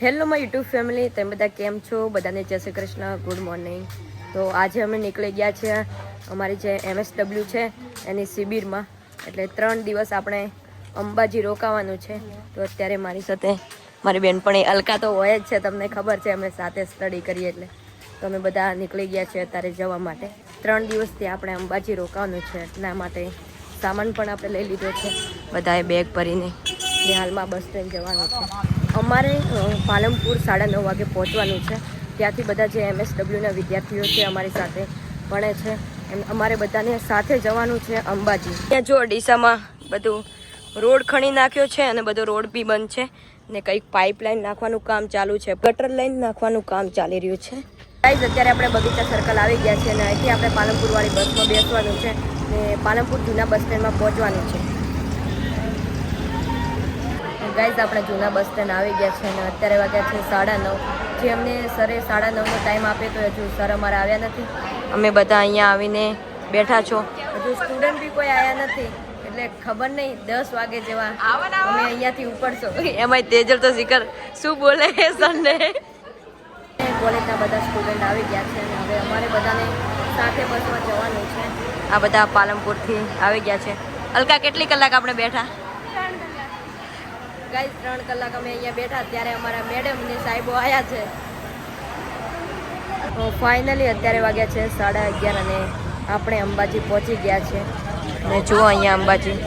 Hello my YouTube family, તમે બધા કેમ છો? બધાને જય શ્રી કૃષ્ણ, ગુડ મોર્નિંગ. તો આજે અમે નીકળી ગયા છીએ અમારી જે MSW છે એની શિબિરમાં. એટલે 3 દિવસ આપણે અંબાજી રોકાવાનું છે. તો અત્યારે મારી સાથે મારી બેનપણી અલકા તો હોય જ છે, તમને ખબર છે, અમે સાથે સ્ટડી કરીએ એટલે. તો અમે બધા નીકળી ગયા છીએ અત્યારે જવા માટે. 3 દિવસથી આપણે અંબાજી રોકાવાનું છે, એટલા માટે સામાન પણ આપણે લઈ લીધો છે, બધાએ બેગ ભરીને. હાલમાં બસ સ્ટેન્ડ જવાનું છે. અમારે પાલનપુર 9:30 વાગે પહોંચવાનું છે. ત્યાંથી બધા જે MSWના વિદ્યાર્થીઓ છે અમારી સાથે ભણે છે, અમારે બધાને સાથે જવાનું છે અંબાજી. ત્યાં જો ડીસામાં બધું રોડ ખણી નાખ્યો છે અને બધો રોડ બી બંધ છે ને કંઈક પાઇપલાઇન નાખવાનું કામ ચાલુ છે, ગટર લાઈન નાખવાનું કામ ચાલી રહ્યું છે. ગાઈઝ, અત્યારે આપણે બગીચા સર્કલ આવી ગયા છે અને અહીંથી આપણે પાલનપુરવાળી બસમાં બેસવાનું છે ને પાલનપુર જૂના બસ સ્ટેન્ડમાં પહોંચવાનું છે. ગાઈઝ, આપણે જૂના બસ સ્ટેન્ડ આવી ગયા છે અને અત્યારે વાગ્યા છે 9:30. જે અમને સરે 9:30નો ટાઈમ આપે તો હજુ સર અમારા આવ્યા નથી. અમે બધા અહીંયા આવીને બેઠા છો, હજુ સ્ટુડન્ટ બી કોઈ આવ્યા નથી. એટલે ખબર નહીં 10 વાગે જેવા અમે અહીંયાથી ઉપડશો. એમાંય તેજલ તો શિખર શું બોલે સરને. કોલેજના બધા સ્ટુડન્ટ આવી ગયા છે અને હવે અમારે બધાને સાથે બસમાં જવાનું છે. આ બધા પાલનપુરથી આવી ગયા છે. અલકા, કેટલી કલાક આપણે બેઠા? ગાઈઝ, 3 કલાક અમે અહીંયા બેઠા ત્યારે અમારા મેડમ ને સાહેબો આવ્યા છે. ફાઇનલી અત્યારે વાગ્યા છે 11:30 અને આપણે અંબાજી પહોંચી ગયા છે. અને જુઓ અહીંયા અંબાજી.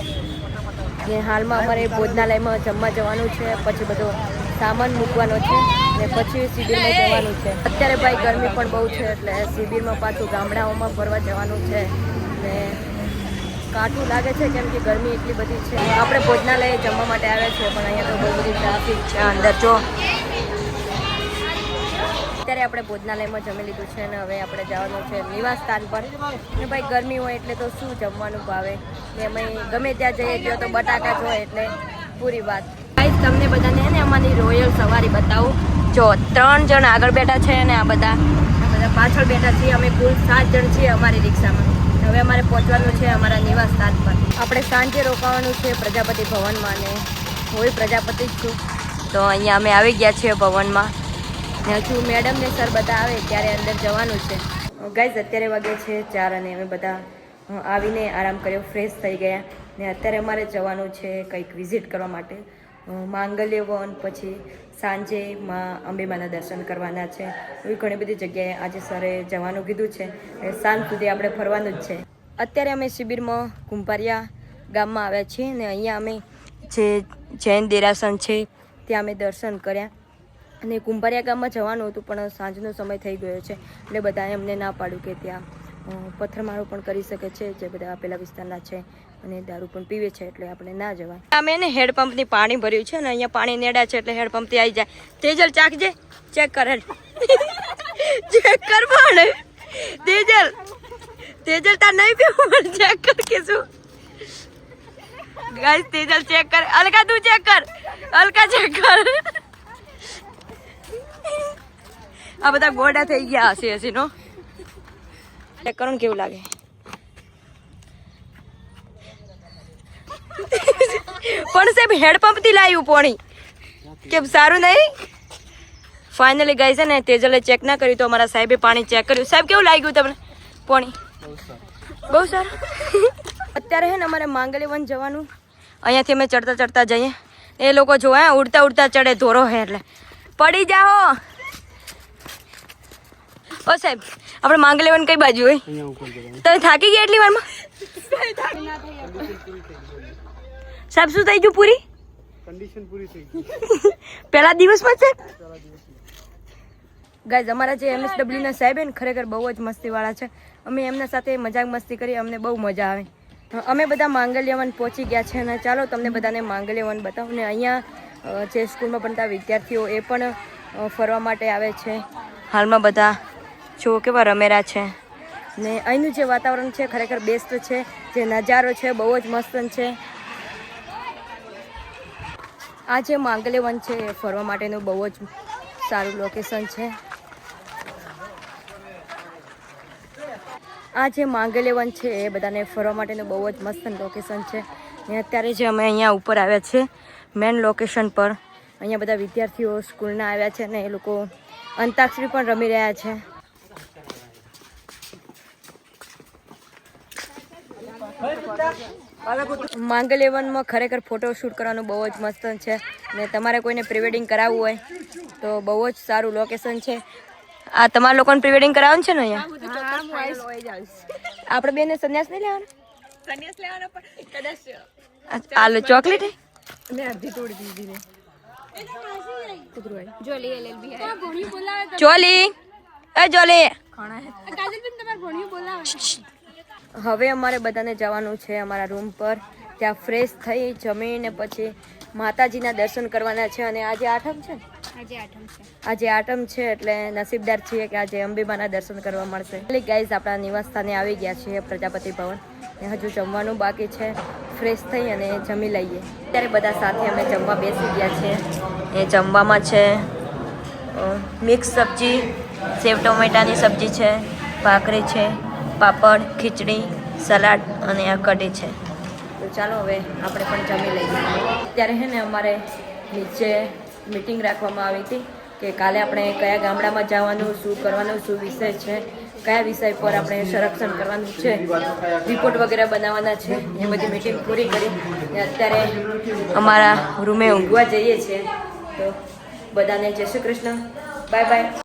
હાલમાં અમારે ભોજનાલયમાં જમવા જવાનું છે, પછી બધો સામાન મૂકવાનો છે ને પછી શિબિરમાં જવાનું છે. અત્યારે ભાઈ ગરમી પણ બહુ છે એટલે શિબિરમાં પાછું ગામડાઓમાં ફરવા જવાનું છે ને કાઠું લાગે છે કેમ કે ગરમી એટલી બધી છે. આપણે ભોજનાલયે જમવા માટે આવ્યા છે પણ અહીંયા તો બહુ બધી ટ્રાફિક છે અંદર. જો અત્યારે આપણે ભોજનાલયમાં જમી લીધું છે અને હવે આપણે જવાનું છે નિવાસ સ્થાન પર. ને ભાઈ ગરમી હોય એટલે તો શું જમવાનું ભાવે, એમાં ગમે ત્યાં જઈએ ગયો તો બટાકા જ હોય એટલે પૂરી વાત. ગાઈઝ, તમને બધાને ને અમારી રોયલ સવારી બતાવું. જો 3 જણ આગળ બેઠા છે અને આ બધા પાછળ બેઠા છીએ. અમે કુલ 7 જણ છીએ અમારી રિક્ષામાં. હવે અમારે પહોંચવાનું છે અમારા નિવાસ સ્થાન પર. આપણે સાંજે રોકાવાનું છે પ્રજાપતિ ભવનમાં ને હું પ્રજાપતિ જ છું. તો અહીંયા અમે આવી ગયા છીએ ભવનમાં ને હજુ મેડમ ને સર બધા આવે ત્યારે અંદર જવાનું છે. ગાઈઝ, અત્યારે વાગે છે 4 અને અમે બધા આવીને આરામ કર્યો, ફ્રેશ થઈ ગયા ને અત્યારે અમારે જવાનું છે કંઈક વિઝિટ કરવા માટે માંગલ્ય વન. પછી સાંજે માં અંબેમાના દર્શન કરવાના છે. એવી ઘણી બધી જગ્યાએ આજે સરે જવાનું કીધું છે. સાંજ સુધી આપણે ફરવાનું જ છે. અત્યારે અમે શિબિરમાં કુંભારિયા ગામમાં આવ્યા છીએ ને અહીંયા અમે જે જૈન દેરાસર છે ત્યાં અમે દર્શન કર્યા અને કુંભારિયા ગામમાં જવાનું હતું પણ સાંજનો સમય થઈ ગયો છે એટલે બધાએ અમને ના પાડ્યું કે ત્યાં પથ્થરમારો પણ કરી શકે છે જે બધા આપેલા વિસ્તારના છે અને દારૂ પણ પીવે છે એટલે આપણે ના જવાય. અમે એને હેડપંપની પાણી ભર્યું છે ને અહીંયા પાણી નેડા છે એટલે હેડપંપથી આવી જાય. તેજલ ચાખજે, ચેક કર, ચેક કર પાણી. તેજલ તાર નહીં પીવું, ચેક કર કે શું. ગાઈસ, તેજલ ચેક કર. અલકા તું ચેક કર, અલકા ચેક કર. આ બધા ગોડા થઈ ગયા હસી હસીનો. ચેક કરો ને કેવું લાગે. પણ સાહેબ હેડપંપ થી લાવ્યું પાણી, કેમ સારું નહીં? ફાઇનલી ગાઈસ છે ને તેજલે ચેક ના કર્યું તો અમારા સાહેબે પાણી ચેક કર્યું. સાહેબ, કેવું લાગ્યું તમને પાણી? બહુ સારું. અત્યારે છે ને અમારે માંગલ્ય વન જવાનું. અહીંયાથી અમે ચડતા જઈએ. એ લોકો જોવા ઉડતા ચડે, ધોરો હે એટલે પડી જાઓ. ઓ સાહેબ, આપણે માંગલ્ય વન કઈ બાજુ હોય? તમે થાકી ગયા એટલી વારમાં? સાહેબ, શું થઈ ગયું? પૂરી કન્ડિશન પૂરી થઈ ગઈ પહેલા દિવસમાં છે. ગાઈઝ, અમારા જે MSW ના સાહેબ ને ખરેખર બહુ જ મસ્તીવાળા છે. અમે એમના સાથે મજાક મસ્તી કરી, અમને બહુ મજા આવે. અમે બધા માંગલ્ય વન પહોંચી ગયા છે અને ચાલો તમને બધાને માંગલ્ય વન બતાવું. ને અહીંયા જે સ્કૂલમાં ભણતા વિદ્યાર્થીઓ એ પણ ફરવા માટે આવે છે. હાલમાં બધા જો કેવા રમેરા છે ને અહીંનું જે વાતાવરણ છે ખરેખર બેસ્ટ છે. જે નજારો છે બહુ જ મસ્ત છે. આ જે માંગલ્ય વન છે એ ફરવા માટેનું બહુ જ સારું લોકેશન છે. આ જે માંગલ્ય વન છે એ બધાને ફરવા માટેનું બહુ જ મસ્ત લોકેશન છે. ને અત્યારે જે અમે અહીંયા ઉપર આવ્યા છે મેન લોકેશન પર અહીંયા બધા વિદ્યાર્થીઓ સ્કૂલના આવ્યા છે અને એ લોકો અંતાક્ષરી પણ રમી રહ્યા છે. માંગલ્ય વનમાં ખરેખર ફોટોશૂટ કરવાનું બહુ જ મસ્ત છે ને તમારે કોઈને પ્રી વેડિંગ કરાવવું હોય તો બહુ જ સારું લોકેશન છે. આ તમારા લોકોને પ્રી વેડિંગ કરાવવાનું છે ને અહીંયા? આપણે બેને સંન્યાસ નહીં લેવાનો? આલો ચોકલેટ ચોલી જોલી. હવે અમારે બધાને જવાનું છે અમારા રૂમ પર. ત્યાં ફ્રેશ થઈ જમીને પછી માતાજીના દર્શન કરવાના છે. અને આજે આઠમ છે, આજે આઠમ છે એટલે નસીબદાર છીએ કે આજે અંબેમાના દર્શન કરવા મળશે. ગાઈઝ આપણા નિવાસ સ્થાને આવી ગયા છીએ પ્રજાપતિ ભવન. હજુ જમવાનું બાકી છે. ફ્રેશ થઈ અને જમી લઈએ. ત્યારે બધા સાથે અમે જમવા બેસી ગયા છીએ. એ જમવામાં છે મિક્સ સબ્જી, સેવ ટોમેટાની સબ્જી છે, ભાખરી છે, પાપડ, ખીચડી, સલાડ અને આ કઢી છે. તો ચાલો હવે આપણે પણ જમી લઈએ. ત્યારે છે ને અમારે નીચે મીટિંગ રાખવામાં આવી હતી કે કાલે આપણે કયા ગામડામાં જવાનું, શું કરવાનું, શું વિષય છે, કયા વિષય પર આપણે સંરક્ષણ કરવાનું છે, રિપોર્ટ વગેરે બનાવવાના છે. એ બધી મીટિંગ પૂરી કરી અત્યારે અમારા રૂમે ઊંઘવા જઈએ છીએ. તો બધાને જય શ્રી કૃષ્ણ, બાય બાય.